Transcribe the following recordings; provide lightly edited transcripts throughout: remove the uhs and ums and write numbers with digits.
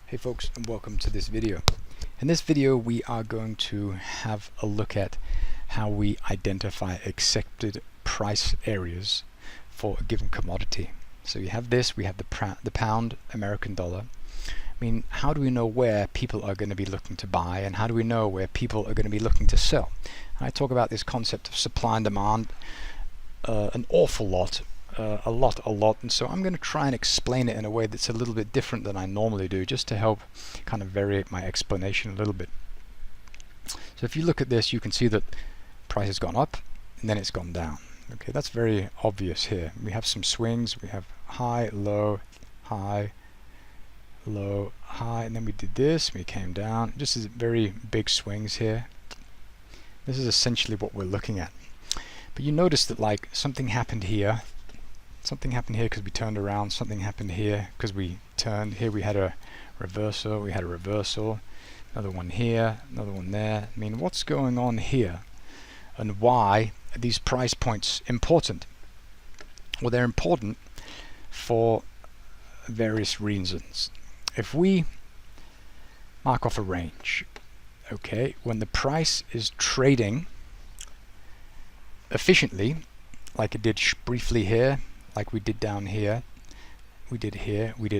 Hey folks, and welcome to this video. In this video we are going to have a look at how we identify accepted price areas for a given commodity. So you have this, we have the pound, American dollar. I mean, how do we know where people are going to be looking to buy, and how do we know where people are going to be looking to sell? And I talk about this concept of supply and demand an awful lot. A lot, and so I'm going to try and explain it in a way that's a little bit different than I normally do, just to help kind of vary my explanation a little bit. So if you look at this, you can see that price has gone up and then it's gone down. Okay, that's very obvious here. We have some swings. We have high, low, high, low, high, and then we did this, we came down. Just as very big swings here. This is essentially what we're looking at. But you notice that like something happened here. Something happened here because we turned around, something happened here because we turned. Here we had a reversal, another one here, another one there. I mean, what's going on here? And why are these price points important? Well, they're important for various reasons. If we mark off a range, okay, when the price is trading efficiently, like it did briefly here, like we did down here, we did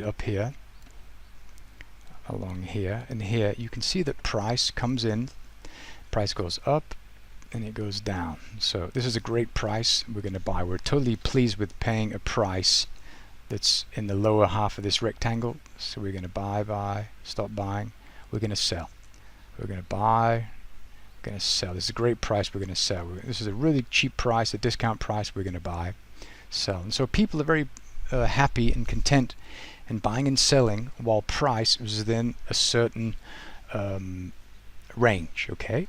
up here, along here, and here, you can see that price comes in, price goes up, and it goes down. So this is a great price we're going to buy. We're totally pleased with paying a price that's in the lower half of this rectangle. So we're going to buy, stop buying, we're going to sell. We're going to buy, we're going to sell. This is a great price, we're going to sell. This is a really cheap price, a discount price, we're going to buy, sell. And so people are very happy and content in buying and selling while price is within a certain range, okay?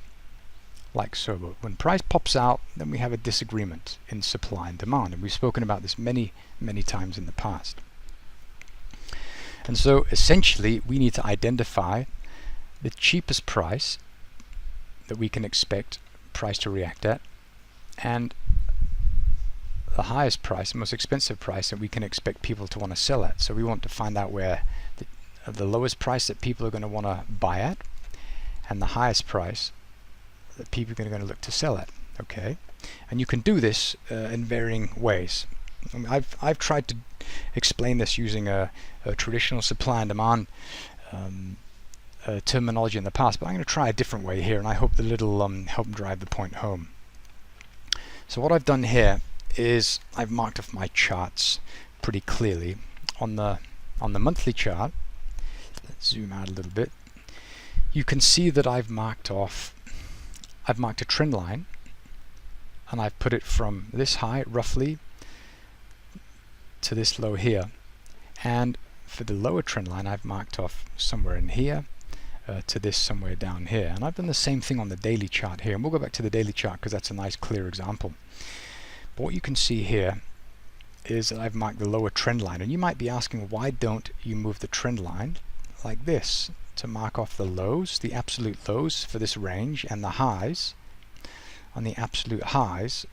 Like so. But when price pops out, then we have a disagreement in supply and demand, and we've spoken about this many times in the past. And so essentially we need to identify the cheapest price that we can expect price to react at, and the highest price, the most expensive price that we can expect people to want to sell at. So we want to find out where the lowest price that people are going to want to buy at, and the highest price that people are going to look to sell at. Okay, and you can do this in varying ways. I mean, I've tried to explain this using a traditional supply and demand terminology in the past, but I'm going to try a different way here, and I hope that it'll help drive the point home. So what I've done here is I've marked off my charts pretty clearly. On the monthly chart, let's zoom out a little bit, you can see that I've marked a trend line, and I've put it from this high roughly to this low here, and for the lower trend line I've marked off somewhere in here to this somewhere down here. And I've done the same thing on the daily chart here, and we'll go back to the daily chart because that's a nice clear example. But what you can see here is that I've marked the lower trend line, and you might be asking, why don't you move the trend line like this to mark off the lows, the absolute lows for this range, and the highs on the absolute highs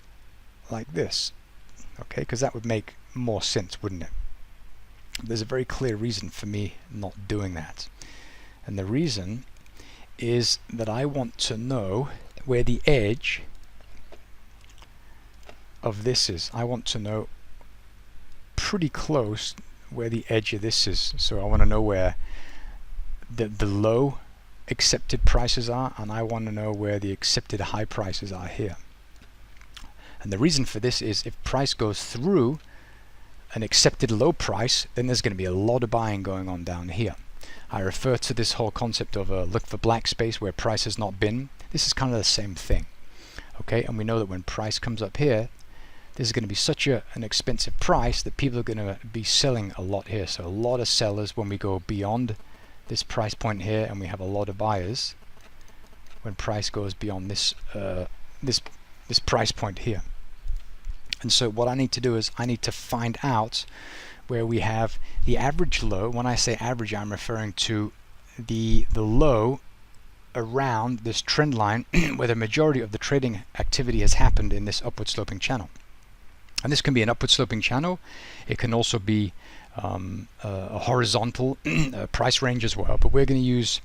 like this? Okay, because that would make more sense, wouldn't it? There's a very clear reason for me not doing that, and the reason is that I want to know where the edge of this is. I want to know pretty close where the edge of this is. So I want to know where the low accepted prices are, and I want to know where the accepted high prices are here. And the reason for this is if price goes through an accepted low price, then there's going to be a lot of buying going on down here. I refer to this whole concept of a look for black space where price has not been. This is kind of the same thing. Okay, and we know that when price comes up here, this is going to be such an expensive price that people are going to be selling a lot here. So a lot of sellers when we go beyond this price point here, and we have a lot of buyers when price goes beyond this this price point here. And so what I need to do is I need to find out where we have the average low. When I say average, I'm referring to the low around this trend line where the majority of the trading activity has happened in this upward sloping channel. And this can be an upward sloping channel. It can also be a horizontal price range as well, but we're going to use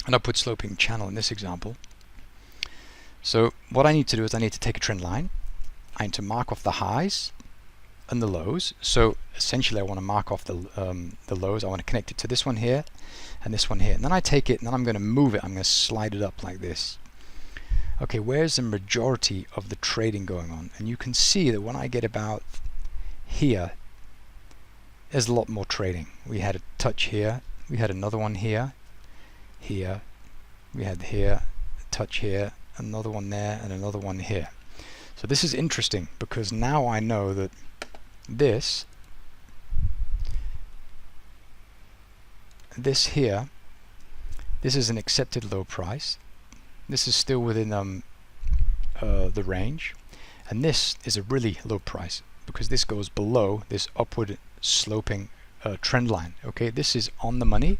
an upward sloping channel in this example. So what I need to do is I need to take a trend line. I need to mark off the highs and the lows. So essentially I want to mark off the lows. I want to connect it to this one here and this one here. And then I take it and then I'm going to move it. I'm going to slide it up like this. Okay, where's the majority of the trading going on? And you can see that when I get about here, there's a lot more trading. We had a touch here. We had another one here. Here. We had here, a touch here, another one there, and another one here. So this is interesting because now I know that this here, this is an accepted low price. This is still within the range, and this is a really low price because this goes below this upward sloping trend line. Okay, this is on the money.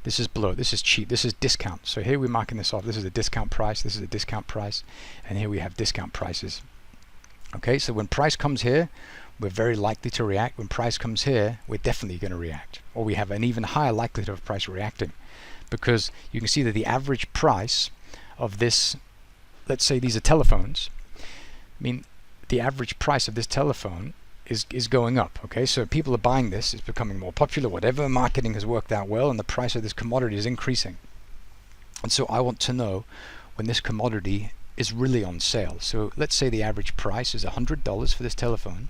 This is below. This is cheap. This is discount. So here we're marking this off. This is a discount price. This is a discount price, and here we have discount prices. Okay, so when price comes here, we're very likely to react. When price comes here, we're definitely going to react, or we have an even higher likelihood of price reacting, because you can see that the average price of this, let's say these are telephones. I mean, the average price of this telephone is going up. Okay, so people are buying this. It's becoming more popular. Whatever, marketing has worked out well, and the price of this commodity is increasing. And so I want to know when this commodity is really on sale. So let's say the average price is $100 for this telephone.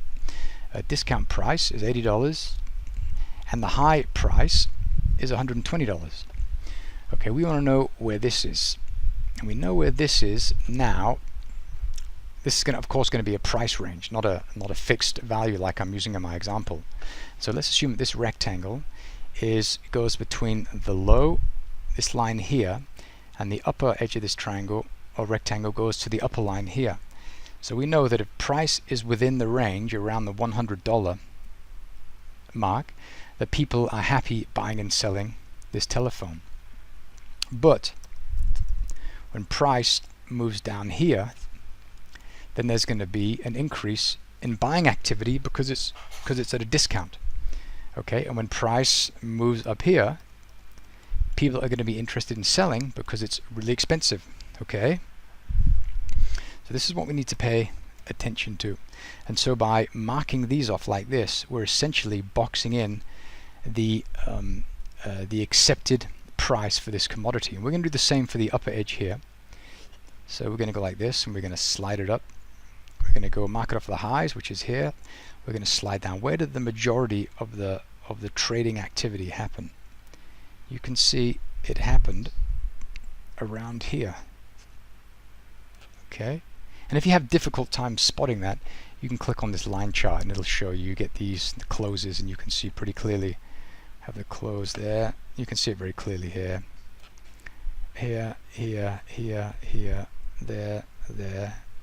A discount price is $80, and the high price is $120. Okay, we want to know where this is, and we know where this is now. This is of course going to be a price range, not a fixed value like I'm using in my example. So let's assume that this rectangle goes between the low, this line here, and the upper edge of this triangle or rectangle goes to the upper line here. So we know that if price is within the range around the $100 mark, that people are happy buying and selling this telephone. But when price moves down here, then there's going to be an increase in buying activity because it's at a discount. Okay, and when price moves up here, people are going to be interested in selling because it's really expensive. Okay, so this is what we need to pay attention to. And so by marking these off like this, we're essentially boxing in the accepted price for this commodity. And we're going to do the same for the upper edge here. So we're going to go like this, and we're going to slide it up. We're going to go mark it off the highs, which is here. We're going to slide down. Where did the majority of the trading activity happen? You can see it happened around here. Okay, and if you have difficult time spotting that, you can click on this line chart and it'll show you. You get the closes, and you can see pretty clearly. Have the close there. You can see it very clearly here. Here, here, here, here, there,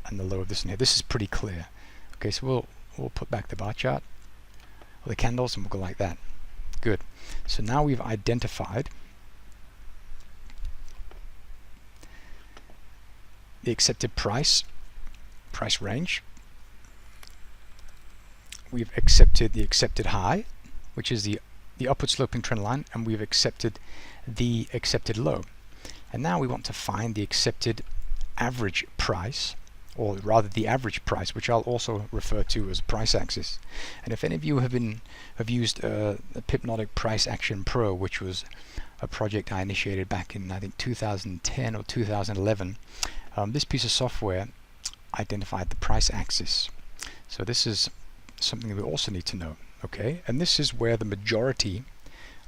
and the low of this one here. This is pretty clear. Okay, so we'll put back the bar chart or the candles, and we'll go like that. Good. So now we've identified the accepted price range. We've accepted the accepted high, which is the upward sloping trend line, and we've accepted the accepted low. And now we want to find the accepted average price, or rather the average price, which I'll also refer to as price axis. And if any of you have used the Pipnotic Price Action Pro, which was a project I initiated back in I think 2010 or 2011, this piece of software identified the price axis. So this is something that we also need to know. Okay, and this is where the majority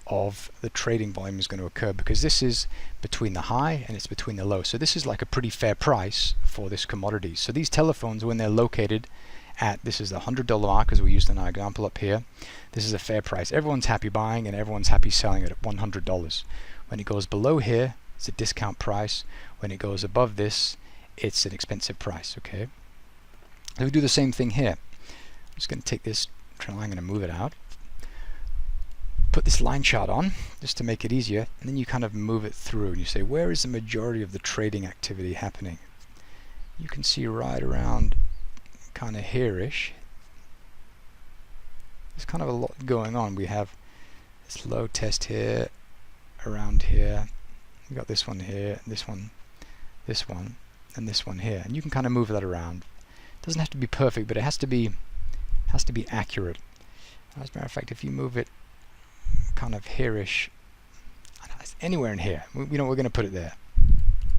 of the trading volume is going to occur, because this is between the high and it's between the low. So this is like a pretty fair price for this commodity. So these telephones, when they're located at, this is the $100 mark as we used in our example up here, this is a fair price. Everyone's happy buying and everyone's happy selling it at $100. When it goes below here, it's a discount price. When it goes above this, it's an expensive price. Okay, so we do the same thing here. I'm just going to take this trend line, I'm going to move it out, put this line chart on just to make it easier, and then you kind of move it through and you say, where is the majority of the trading activity happening? You can see right around kind of here-ish. there's kind of a lot going on. We have this low test here, around here. We've got this one here, this one, and this one here. And you can kind of move that around. It doesn't have to be perfect, but it has to be accurate. As a matter of fact, if you move it kind of here-ish, anywhere in here, we're going to put it there.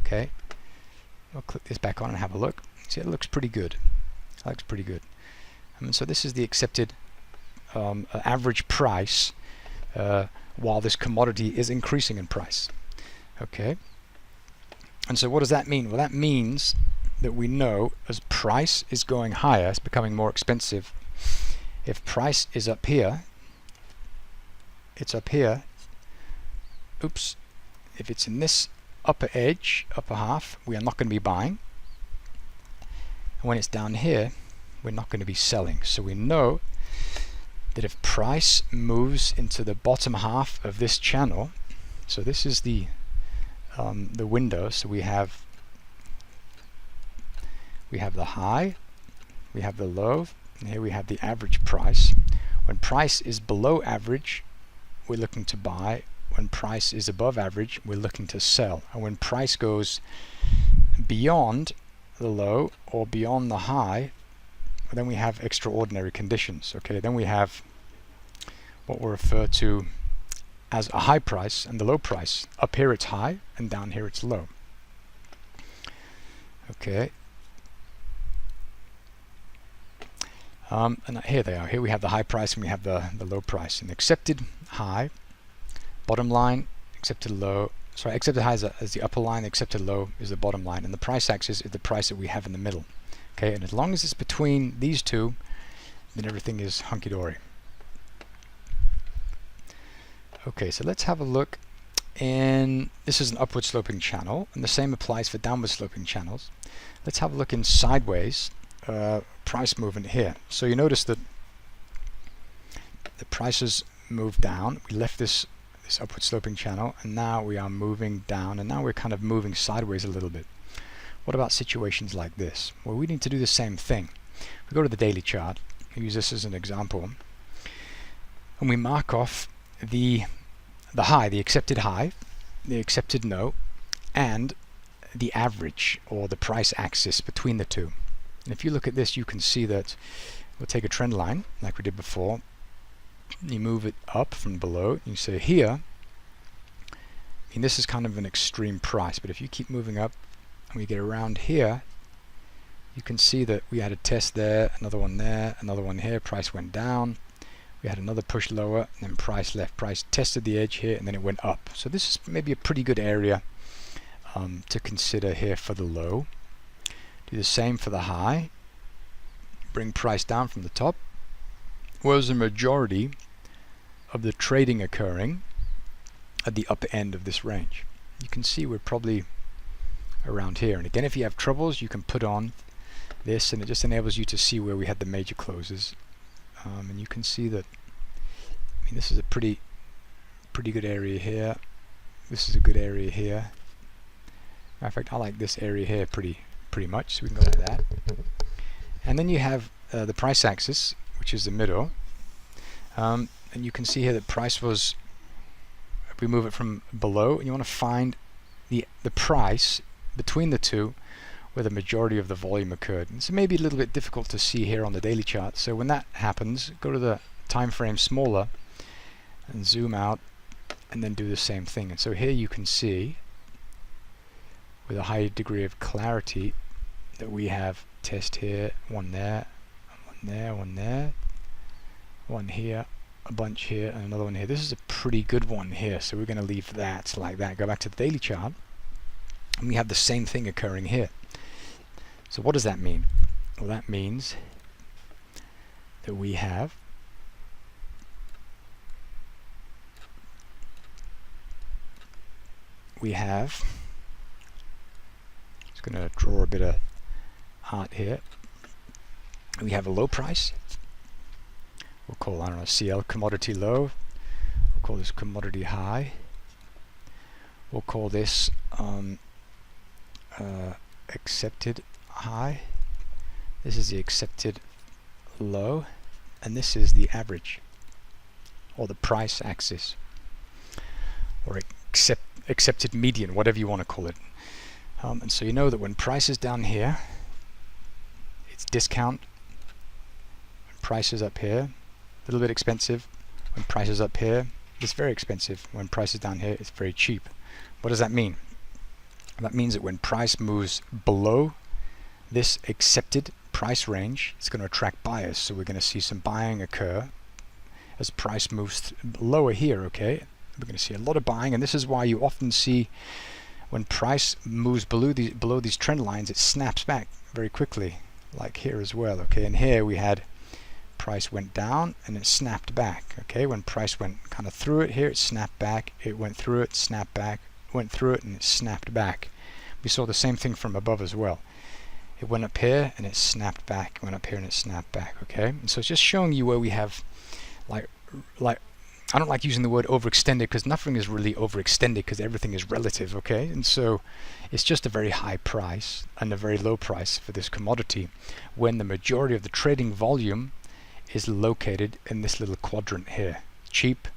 Okay, we'll click this back on and have a look. See, it looks pretty good. It looks pretty good. So this is the accepted average price while this commodity is increasing in price. Okay, and so what does that mean? Well, that means that we know as price is going higher, it's becoming more expensive. If price is up here, it's up here. Oops. If it's in this upper edge, upper half, we are not going to be buying. And when it's down here, we're not going to be selling. So we know that if price moves into the bottom half of this channel, so this is the window, so we have the high, we have the low, and here we have the average price. When price is below average, we're looking to buy. When price is above average, we're looking to sell. And when price goes beyond the low or beyond the high, then we have extraordinary conditions. Okay, then we have what we refer to as a high price and the low price. Up here it's high and down here it's low. Okay. And here they are. Here we have the high price and we have the low price. And accepted high, bottom line, accepted low. Sorry, accepted high is the upper line, accepted low is the bottom line, and the price axis is the price that we have in the middle. Okay, and as long as it's between these two, then everything is hunky-dory. Okay, so let's have a look. And this is an upward sloping channel, and the same applies for downward sloping channels. Let's have a look in sideways price movement here. So you notice that the prices moved down. We left this upward sloping channel, and now we are moving down, and now we're kind of moving sideways a little bit. What about situations like this? Well, we need to do the same thing. We go to the daily chart, we use this as an example, and we mark off the high, the accepted high, the accepted no, and the average or the price axis between the two. And if you look at this, you can see that we'll take a trend line like we did before. You move it up from below. You say here, and this is kind of an extreme price, but if you keep moving up and we get around here, you can see that we had a test there, another one there, another one here, price went down. We had another push lower, and then price left. Price tested the edge here, and then it went up. So this is maybe a pretty good area to consider here for the low. Do the same for the high. Bring price down from the top. Was the majority of the trading occurring at the upper end of this range? You can see we're probably around here. And again, if you have troubles, you can put on this, and it just enables you to see where we had the major closes. And you can see that, I mean, this is a pretty good area here. This is a good area here. Matter of fact, I like this area here pretty much, so we can go like that. And then you have the price axis, which is the middle. And you can see here that price was, if we move it from below, and you want to find the price between the two where the majority of the volume occurred. And so maybe a little bit difficult to see here on the daily chart. So when that happens, go to the time frame smaller and zoom out, and then do the same thing. And so here you can see with a high degree of clarity that we have test here, one there, one there, one there, one here, a bunch here, and another one here. This is a pretty good one here, so we're going to leave that like that. Go back to the daily chart, and we have the same thing occurring here. So what does that mean? Well, that means that we have just going to draw a bit of art here. We have a low price. We'll call, I don't know, CL commodity low. We'll call this commodity high. We'll call this accepted high. This is the accepted low, and this is the average. or the price axis, or accepted median, whatever you want to call it. And so you know that when price is down here, it's discount. When price is up here, a little bit expensive. When price is up here, it's very expensive. When price is down here, it's very cheap. What does that mean? That means that when price moves below this accepted price range, it's going to attract buyers. So we're going to see some buying occur as price moves lower here, okay? We're going to see a lot of buying, and this is why you often see when price moves below these trend lines, it snaps back very quickly, like here as well, okay? And here we had price went down and it snapped back, okay? When price went kind of through it here, it snapped back, it went through it, snapped back, went through it, and it snapped back. We saw the same thing from above as well. It went up here and it snapped back, went up here and it snapped back, okay? And so it's just showing you where we have like I don't like using the word overextended, because nothing is really overextended, because everything is relative, okay? And so it's just a very high price and a very low price for this commodity when the majority of the trading volume is located in this little quadrant here. Cheap,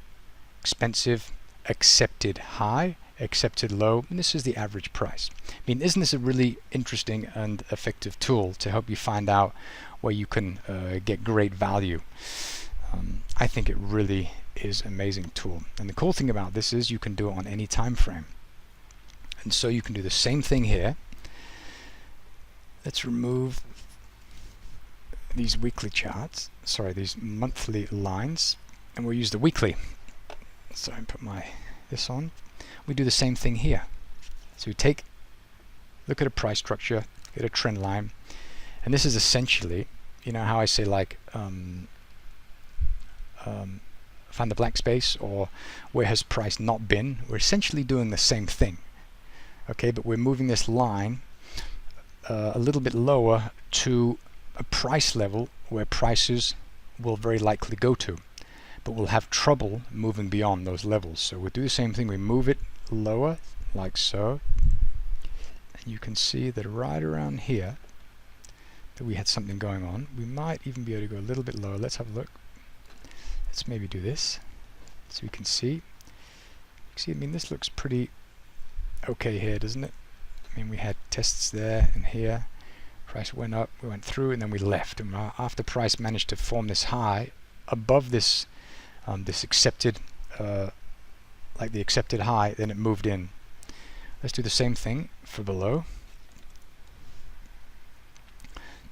expensive, accepted high, accepted low, and this is the average price. I mean, isn't this a really interesting and effective tool to help you find out where you can get great value? I think it really is an amazing tool. And the cool thing about this is you can do it on any time frame. And so you can do the same thing here. Let's remove these weekly charts, sorry, these monthly lines, and we'll use the weekly. So I put this on. We do the same thing here. So we look at a price structure, get a trend line, and this is essentially, you know how I say like find the black space, or where has price not been? We're essentially doing the same thing, okay? But we're moving this line a little bit lower to a price level where prices will very likely go to, but we'll have trouble moving beyond those levels. So we'll do the same thing. We move it lower like so, and you can see that right around here that we had something going on. We might even be able to go a little bit lower. Let's have a look. Let's maybe do this so we can see. I mean, this looks pretty okay here, doesn't it? I mean, we had tests there and here. Price went up, we went through, and then we left. And after price managed to form this high above this this accepted, like the accepted high, then it moved in. Let's do the same thing for below.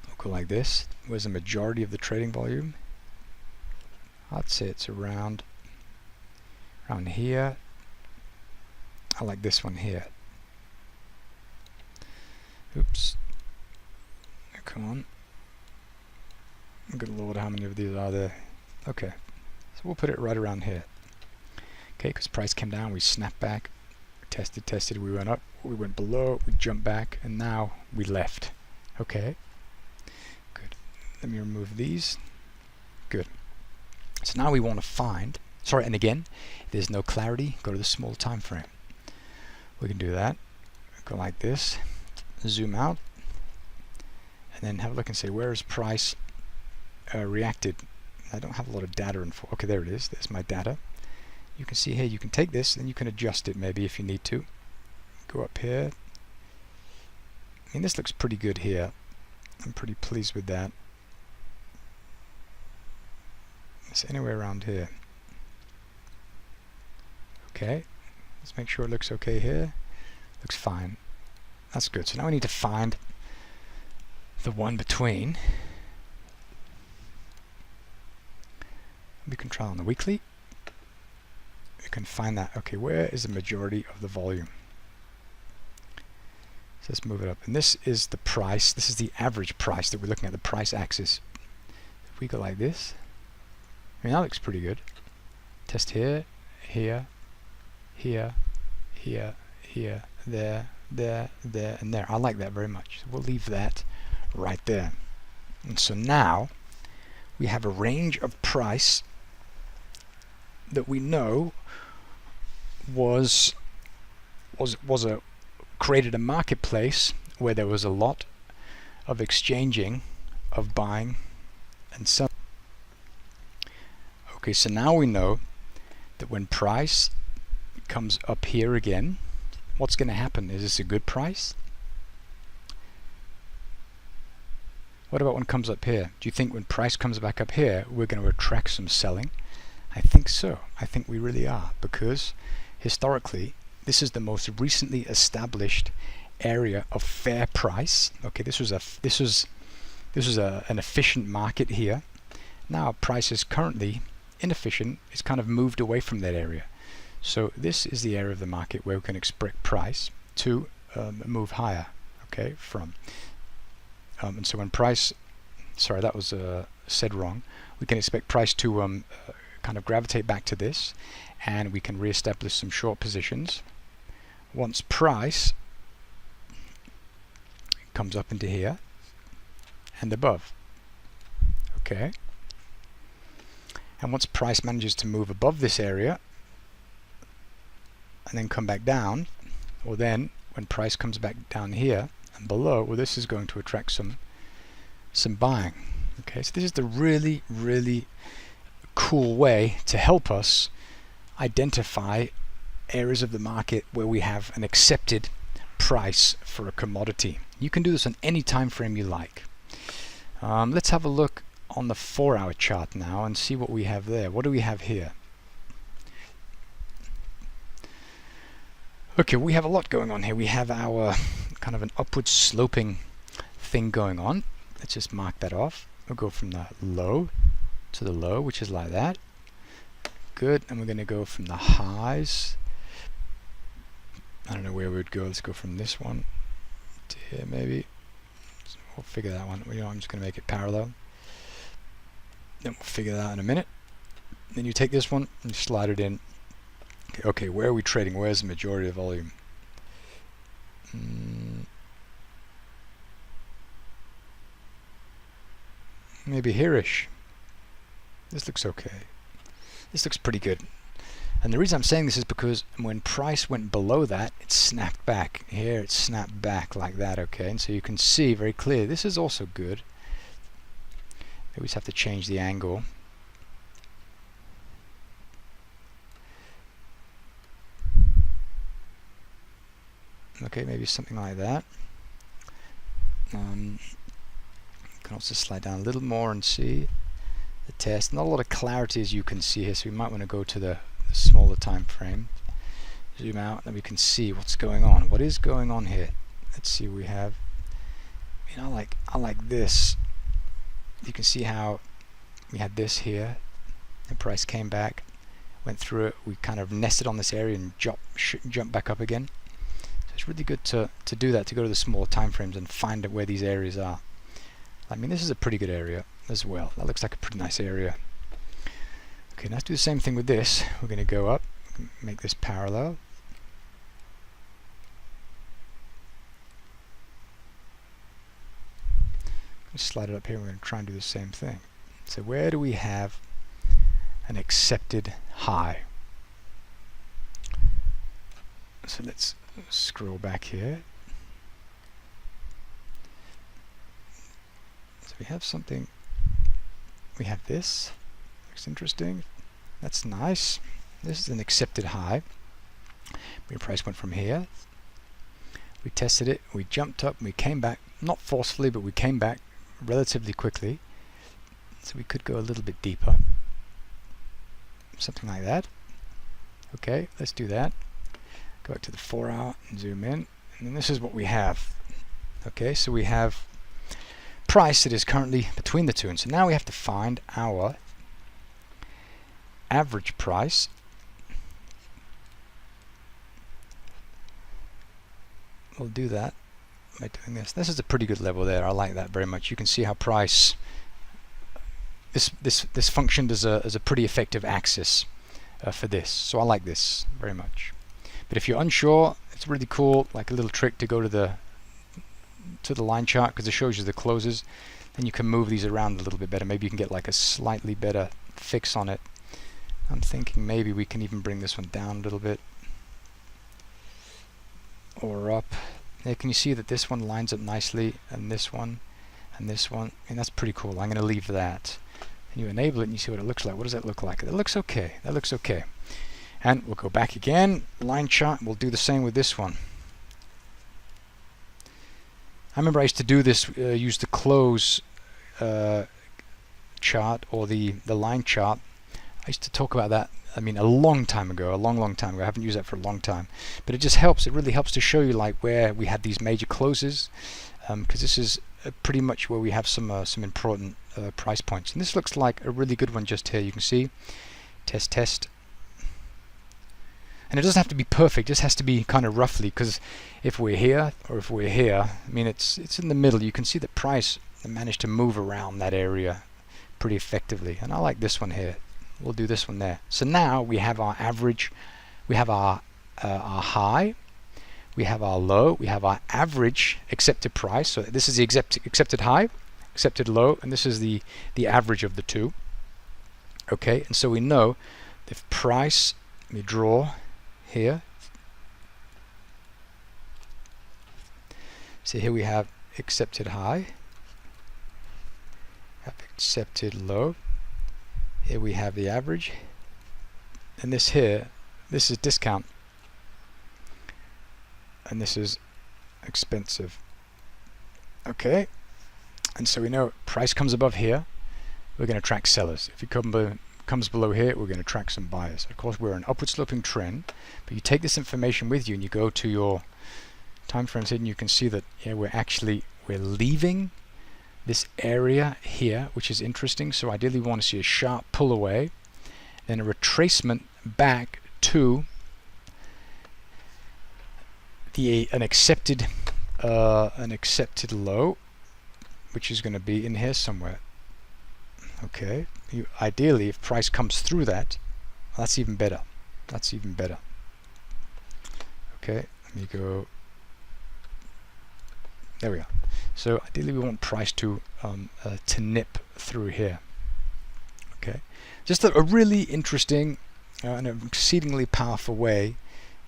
We'll go like this. Where's the majority of the trading volume? I'd say it's around here. I like this one here. Oops. Come on. Good lord, how many of these are there? Okay. So we'll put it right around here. Okay, because price came down, we snapped back, tested, we went up, we went below, we jumped back, and now we left. Okay. Good. Let me remove these. Good. So now we want to find, and again, if there's no clarity, go to the small time frame. We can do that. Go like this, zoom out, and then have a look and say, where is price reacted? I don't have a lot of data info. Okay, there it is. There's my data. You can see here, you can take this, and you can adjust it maybe if you need to. Go up here. I mean, this looks pretty good here. I'm pretty pleased with that. It's anywhere around here. Okay, let's make sure it looks okay here. Looks fine. That's good. So now we need to find the one between. We can try on the weekly. We can find that. Okay, where is the majority of the volume? So let's move it up. And this is the price. This is the average price that we're looking at, the price axis. If we go like this, I mean, that looks pretty good. Test here, here, here, here, here, there, there, there, and there. I like that very much. So we'll leave that right there. And so now we have a range of price that we know created a marketplace where there was a lot of exchanging, of buying and selling. Okay, so now we know that when price comes up here again, what's going to happen? Is this a good price? What about when it comes up here? Do you think when price comes back up here, we're going to attract some selling? I think so. I think we really are, because historically, this is the most recently established area of fair price. Okay, this was an efficient market here. Now price is currently inefficient. It's kind of moved away from that area. So this is the area of the market where we can expect price to move higher. Okay, from and so when price, sorry, that was said wrong. We can expect price to kind of gravitate back to this, and we can re-establish some short positions once price comes up into here and above. Okay, and once price manages to move above this area and then come back down, or then when price comes back down here and below, well, this is going to attract some buying. Okay, so this is the really cool way to help us identify areas of the market where we have an accepted price for a commodity. You can do this on any time frame you like. Let's have a look on the 4-hour chart now and see what we have there. What do we have here? Okay, we have a lot going on here. We have our kind of an upward sloping thing going on. Let's just mark that off. We'll go from the low to the low, which is like that. Good. And we're going to go from the highs. I don't know where we would go. Let's go from this one to here maybe. So we'll figure that one. You know, I'm just going to make it parallel. Then we'll figure that out in a minute. Then you take this one and slide it in. Okay, where are we trading? Where's the majority of volume? Maybe here-ish. This looks okay. This looks pretty good. And the reason I'm saying this is because when price went below that, it snapped back. Here it snapped back like that, okay? And so you can see very clear, this is also good. We just have to change the angle. Okay, maybe something like that. You can also slide down a little more and see the test. Not a lot of clarity as you can see here, so we might want to go to the smaller time frame. Zoom out, and we can see what's going on. What is going on here? Let's see. We have, you know, I like this. You can see how we had this here. The price came back, went through it. We kind of nested on this area and jumped back up again. So it's really good to do that, to go to the smaller time frames and find out where these areas are. I mean, this is a pretty good area as well. That looks like a pretty nice area. Okay, let's do the same thing with this. We're going to go up, make this parallel. Let's slide it up here. We're going to try and do the same thing. So where do we have an accepted high? So let's scroll back here. So we have something. We have this. Looks interesting. That's nice. This is an accepted high. The price went from here. We tested it. We jumped up. We came back. Not forcefully, but we came back relatively quickly. So we could go a little bit deeper. Something like that. Okay, let's do that. Go back to the 4-hour and zoom in. And then this is what we have. Okay, so we have price that is currently between the two. And so now we have to find our average price. We'll do that by doing this. This is a pretty good level there. I like that very much. You can see how price, this functioned as a pretty effective axis for this. So I like this very much. But if you're unsure, it's really cool, like a little trick to go to the line chart, because it shows you the closes. Then you can move these around a little bit better. Maybe you can get like a slightly better fix on it. I'm thinking maybe we can even bring this one down a little bit, or up. There, can you see that this one lines up nicely, and this one, and this one, and that's pretty cool. I'm going to leave that. And you enable it and you see what it looks like. What does that look like? That looks okay. That looks okay. And we'll go back again, line chart, we'll do the same with this one. I remember I used to do this, use the close chart or the line chart. I used to talk about that, I mean, a long time ago, long time ago. I haven't used that for a long time, but it just helps. It really helps to show you like where we had these major closes, because this is pretty much where we have some important price points. And this looks like a really good one just here. You can see, test. And it doesn't have to be perfect, it just has to be kind of roughly, because if we're here or if we're here, I mean it's in the middle. You can see the price managed to move around that area pretty effectively. And I like this one here. We'll do this one there. So now we have our average, we have our high, we have our low, we have our average accepted price. So this is the accepted high, accepted low, and this is the average of the two. Okay, and so we know if price, let me draw here. So here we have accepted high, have accepted low. Here we have the average, and this here, this is discount, and this is expensive. Okay, and so we know price comes above here, we're going to track sellers. If it comes below here, we're going to track some buyers. Of course, we're an upward sloping trend, but you take this information with you and you go to your time frames here, and you can see that we're leaving this area here, which is interesting. So ideally we want to see a sharp pull away, then a retracement back to an accepted low, which is going to be in here somewhere. Okay, ideally if price comes through that, that's even better. That's even better. Okay, let me go. There we are. So ideally we want price to nip through here. Okay, just a really interesting and an exceedingly powerful way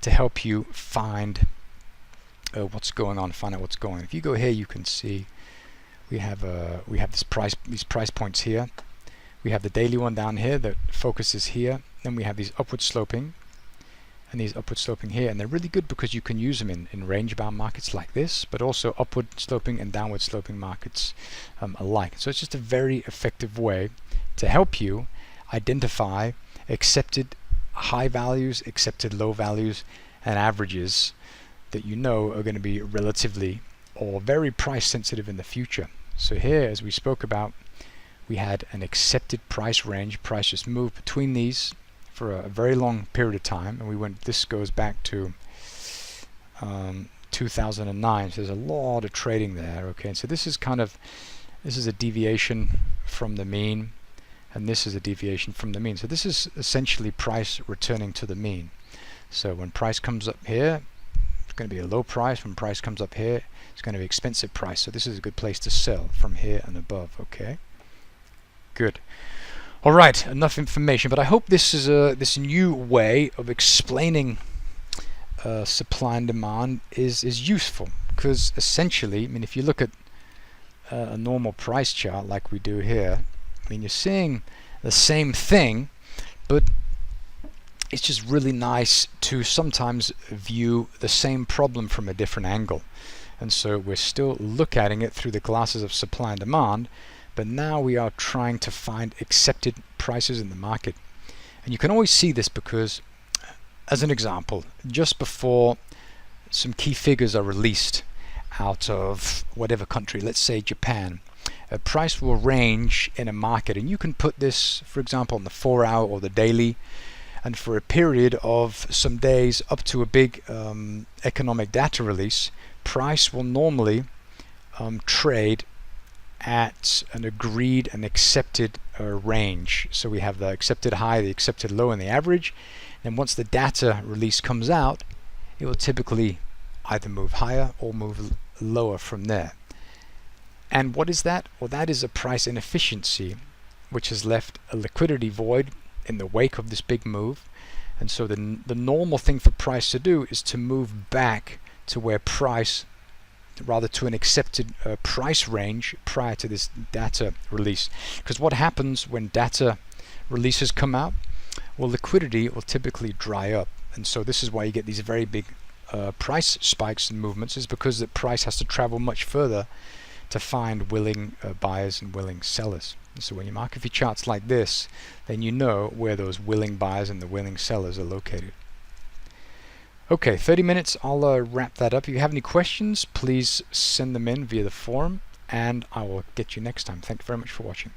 to help you find what's going on, find out what's going on. If you go here, you can see we have these price points here. We have the daily one down here that focuses here. Then we have these upward sloping and these upward sloping here, and they're really good because you can use them in range bound markets like this, but also upward sloping and downward sloping markets alike. So it's just a very effective way to help you identify accepted high values, accepted low values, and averages that you know are going to be relatively or very price sensitive in the future. So here, as we spoke about, we had an accepted price range. Price just moved between these for a very long period of time, and this goes back to 2009. So there's a lot of trading there. Okay, and so this is a deviation from the mean, and this is a deviation from the mean. So this is essentially price returning to the mean. So when price comes up here, it's going to be a low price. When price comes up here, it's going to be expensive price. So this is a good place to sell from here and above. Okay, good. All right, enough information, but I hope this is this new way of explaining supply and demand is useful, because essentially, I mean, if you look at a normal price chart like we do here, I mean, you're seeing the same thing, but it's just really nice to sometimes view the same problem from a different angle. And so we're still looking at it through the glasses of supply and demand, but now we are trying to find accepted prices in the market. And you can always see this because, as an example, just before some key figures are released out of whatever country, let's say Japan, a price will range in a market, and you can put this, for example, on the 4-hour or the daily, and for a period of some days up to a big economic data release, price will normally trade at an agreed and accepted range. So we have the accepted high, the accepted low, and the average. And once the data release comes out, it will typically either move higher or move lower from there. And what is that? Well, that is a price inefficiency, which has left a liquidity void in the wake of this big move. And so the normal thing for price to do is to move back to where price, rather to an accepted price range prior to this data release. Because what happens when data releases come out? Well, liquidity will typically dry up, and so this is why you get these very big price spikes and movements, is because the price has to travel much further to find willing buyers and willing sellers. So when you mark a few charts like this, then you know where those willing buyers and the willing sellers are located. Okay, 30 minutes, I'll wrap that up. If you have any questions, please send them in via the forum, and I will get you next time. Thank you very much for watching.